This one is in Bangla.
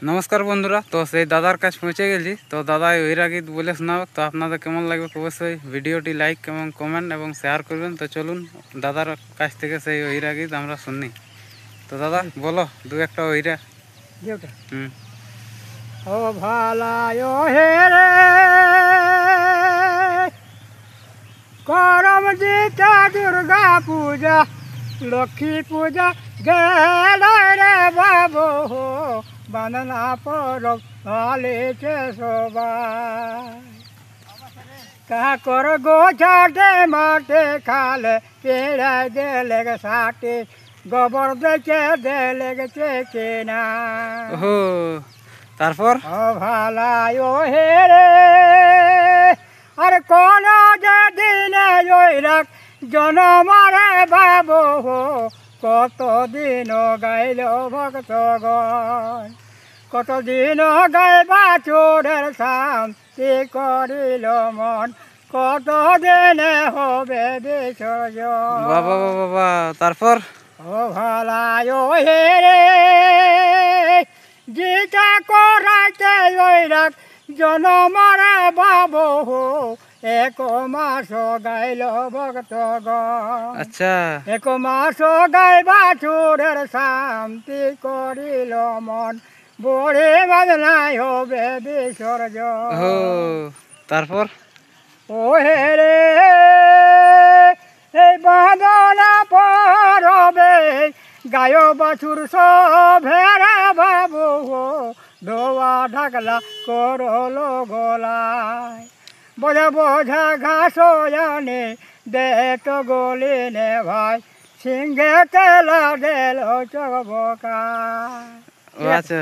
নমস্কার বন্ধুরা, তো সেই দাদার কাছে পৌঁছে গেছি। তো দাদা ওইরা গীত বলে শোনাবো। তো আপনাদের কেমন লাগবে অবশ্যই ভিডিওটি লাইক এবং কমেন্ট এবং শেয়ার করবেন। তো চলুন দাদার কাছ থেকে সেই ওইরা গীত আমরা শুনি। তো দাদা বলো দু একটা ওইরা। ও ভালায় হে রে করম জিতা দুর্গা পূজা লক্ষ্মী পূজা গেল রে বাবু বান্দনা পরব ভালেছে সবাই কাকর গোছাটে মাঠে খালে পেড়া দেলে সাটে গোবর দেখে দেলে গেছে কেনা ও তারপর ও ভালাই ও হে রে আর কোন যে দিনে রাখ জনমারে বাবু কত দিন গাইল ভক্তগণ কত দিন গাইবা চোরের শান্তি করিল মন কত দিনে হবে বিসর্জন বাবা বাবা তারপর ও ভালাই ও হে রে জিতা করাইতে রাখ জনমারে বাবু এক মাস গাইল ভক্তগণ আচ্ছা এক মাস গাইবা চোরের শান্তি করিল মন বড়ে বাদনাই হবে বিসর্জন ও তারপর ও হে রে এই বাদনা পরবে গায় বাছুর সভেরা বাবু ধোয়া ঢাকলা করল গোলায় বোঝা বোঝা ঘাস জানে দে তো গলি নে ভাই সিংহে তেলা দেল চবকা ও আচ্ছা